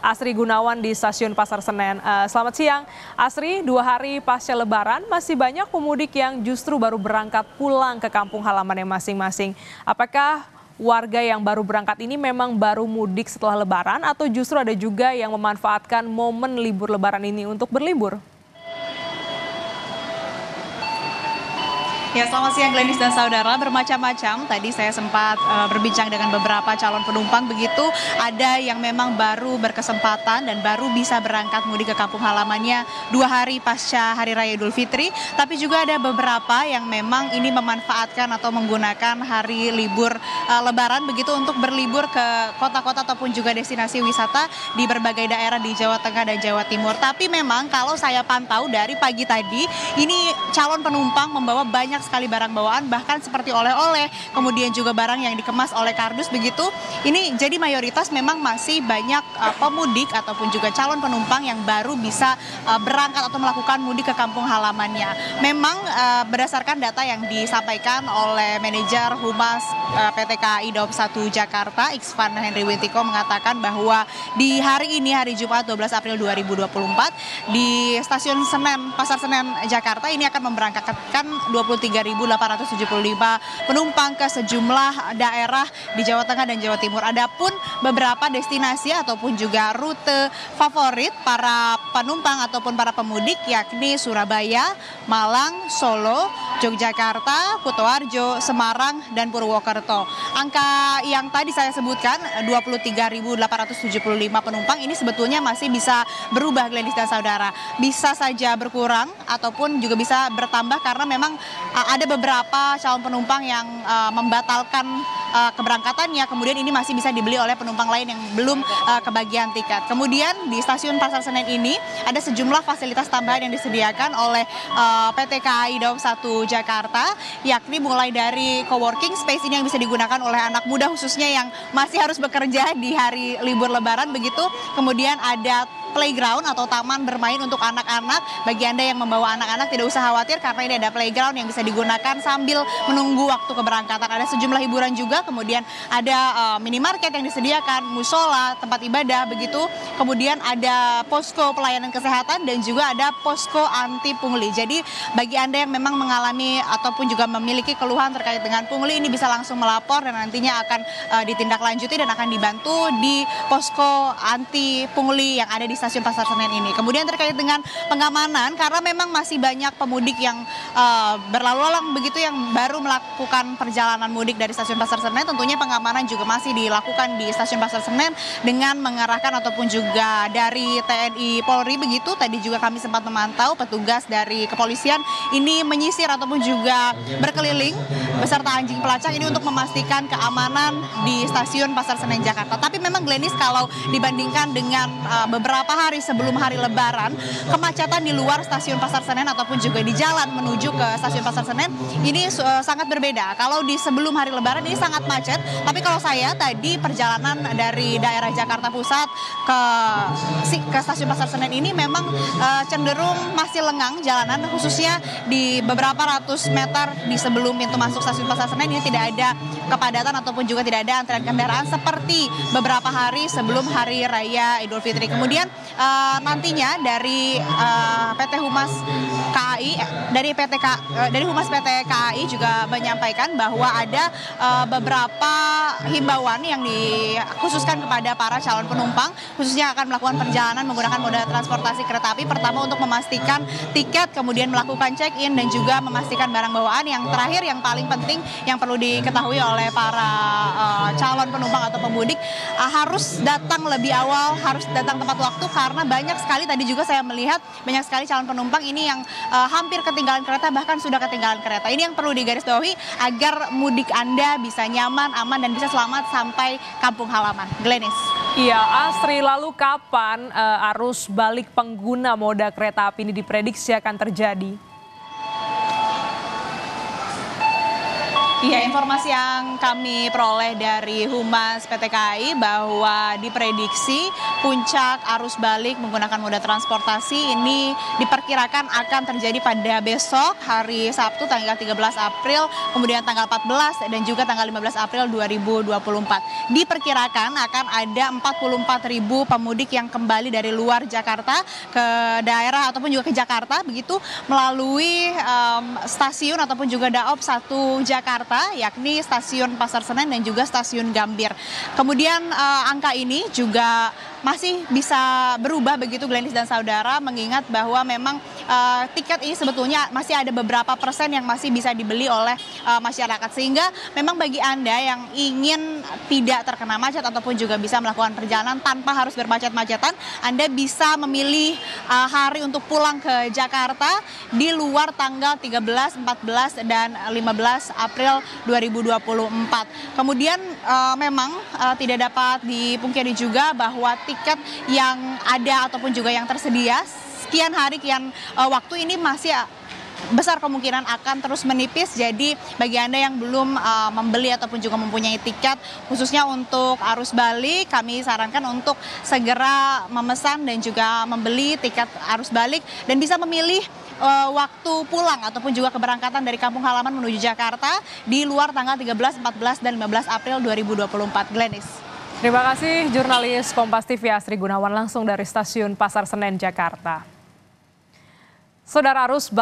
Asri Gunawan di Stasiun Pasar Senen. Selamat siang, Asri. 2 hari pasca Lebaran masih banyak pemudik yang justru baru berangkat pulang ke kampung halamannya masing-masing. Apakah warga yang baru berangkat ini memang baru mudik setelah Lebaran atau justru ada juga yang memanfaatkan momen libur Lebaran ini untuk berlibur? Ya, selamat siang Glenis dan saudara. Bermacam-macam. Tadi saya sempat berbincang dengan beberapa calon penumpang. Begitu ada yang memang baru berkesempatan dan baru bisa berangkat mudik ke kampung halamannya 2 hari pasca Hari Raya Idul Fitri. Tapi juga ada beberapa yang memang ini memanfaatkan atau menggunakan hari libur Lebaran begitu untuk berlibur ke kota-kota ataupun juga destinasi wisata di berbagai daerah di Jawa Tengah dan Jawa Timur. Tapi memang kalau saya pantau dari pagi tadi, ini calon penumpang membawa banyak sekali barang bawaan, bahkan seperti oleh-oleh, kemudian juga barang yang dikemas oleh kardus begitu. Ini jadi mayoritas memang masih banyak pemudik ataupun juga calon penumpang yang baru bisa berangkat atau melakukan mudik ke kampung halamannya. Memang berdasarkan data yang disampaikan oleh manajer Humas PT KAI Daob 1 Jakarta, Iksvan Henry Wintiko, mengatakan bahwa di hari ini, hari Jumat 12 April 2024, di Stasiun Senen, Pasar Senen Jakarta ini akan memberangkatkan 23.875 penumpang ke sejumlah daerah di Jawa Tengah dan Jawa Timur. Adapun beberapa destinasi ataupun juga rute favorit para penumpang ataupun para pemudik yakni Surabaya, Malang, Solo, Yogyakarta, Kutoarjo, Semarang, dan Purwokerto. Angka yang tadi saya sebutkan 23.875 penumpang ini sebetulnya masih bisa berubah, Glenis dan saudara. Bisa saja berkurang ataupun juga bisa bertambah karena memang ada beberapa calon penumpang yang membatalkan keberangkatannya, kemudian ini masih bisa dibeli oleh penumpang lain yang belum kebagian tiket. Kemudian di Stasiun Pasar Senen ini ada sejumlah fasilitas tambahan yang disediakan oleh PT KAI Daob 1 Jakarta, yakni mulai dari coworking space ini yang bisa digunakan oleh anak muda khususnya yang masih harus bekerja di hari libur Lebaran begitu. Kemudian ada playground atau taman bermain untuk anak-anak. Bagi Anda yang membawa anak-anak tidak usah khawatir karena ini ada playground yang bisa digunakan sambil menunggu waktu keberangkatan. Ada sejumlah hiburan juga, kemudian ada minimarket yang disediakan, musola, tempat ibadah begitu. Kemudian ada posko pelayanan kesehatan dan juga ada posko anti pungli. Jadi bagi Anda yang memang mengalami ataupun juga memiliki keluhan terkait dengan pungli, ini bisa langsung melapor dan nantinya akan ditindaklanjuti dan akan dibantu di posko anti pungli yang ada di Stasiun Pasar Senen ini. Kemudian terkait dengan pengamanan, karena memang masih banyak pemudik yang berlalu lalang begitu yang baru melakukan perjalanan mudik dari Stasiun Pasar Senen, tentunya pengamanan juga masih dilakukan di Stasiun Pasar Senen dengan mengerahkan ataupun juga dari TNI Polri begitu. Tadi juga kami sempat memantau petugas dari kepolisian ini menyisir ataupun juga berkeliling beserta anjing pelacak ini untuk memastikan keamanan di Stasiun Pasar Senen Jakarta. Tapi memang Glenis, kalau dibandingkan dengan beberapa hari sebelum hari Lebaran, kemacetan di luar Stasiun Pasar Senen ataupun juga di jalan menuju ke Stasiun Pasar Senen ini sangat berbeda. Kalau di sebelum hari Lebaran ini sangat macet, tapi kalau saya tadi perjalanan dari daerah Jakarta Pusat ke Stasiun Pasar Senen ini memang cenderung masih lengang jalanan, khususnya di beberapa ratus meter di sebelum pintu masuk Stasiun Pasar Senen ini tidak ada kepadatan ataupun juga tidak ada antrean kendaraan seperti beberapa hari sebelum Hari Raya Idul Fitri. Kemudian nantinya dari PT Humas KAI, dari Humas PT KAI juga menyampaikan bahwa ada beberapa himbauan yang dikhususkan kepada para calon penumpang khususnya akan melakukan perjalanan menggunakan moda transportasi kereta api. Pertama, untuk memastikan tiket, kemudian melakukan check-in dan juga memastikan barang bawaan. Yang terakhir yang paling penting yang perlu diketahui oleh para calon penumpang atau pemudik, harus datang lebih awal, harus datang tepat waktu karena banyak sekali tadi juga saya melihat banyak sekali calon penumpang ini yang hampir ketinggalan kereta, bahkan sudah ketinggalan kereta. Ini yang perlu digarisbawahi agar mudik Anda bisa nyaman, aman dan bisa selamat sampai kampung halaman. Glenis. Iya, Asri, lalu kapan arus balik pengguna moda kereta api ini diprediksi akan terjadi? Iya, informasi yang kami peroleh dari Humas PT KAI bahwa diprediksi puncak arus balik menggunakan moda transportasi ini diperkirakan akan terjadi pada besok hari Sabtu tanggal 13 April, kemudian tanggal 14 dan juga tanggal 15 April 2024. Diperkirakan akan ada 44.000 pemudik yang kembali dari luar Jakarta ke daerah ataupun juga ke Jakarta begitu melalui stasiun ataupun juga Daop 1 Jakarta, yakni stasiun Pasar Senen dan juga stasiun Gambir. Kemudian angka ini juga masih bisa berubah begitu Glenis dan saudara, mengingat bahwa memang tiket ini sebetulnya masih ada beberapa persen yang masih bisa dibeli oleh masyarakat, sehingga memang bagi Anda yang ingin tidak terkena macet ataupun juga bisa melakukan perjalanan tanpa harus bermacet-macetan, Anda bisa memilih hari untuk pulang ke Jakarta di luar tanggal 13, 14 dan 15 April 2024. Kemudian memang tidak dapat dipungkiri juga bahwa tiket yang ada ataupun juga yang tersedia sekian hari kian waktu ini masih besar kemungkinan akan terus menipis. Jadi bagi Anda yang belum membeli ataupun juga mempunyai tiket khususnya untuk arus balik, kami sarankan untuk segera memesan dan juga membeli tiket arus balik dan bisa memilih waktu pulang ataupun juga keberangkatan dari kampung halaman menuju Jakarta di luar tanggal 13, 14 dan 15 April 2024. Glenis. Terima kasih jurnalis Kompas TV Asri Gunawan langsung dari Stasiun Pasar Senen Jakarta. Saudara, arus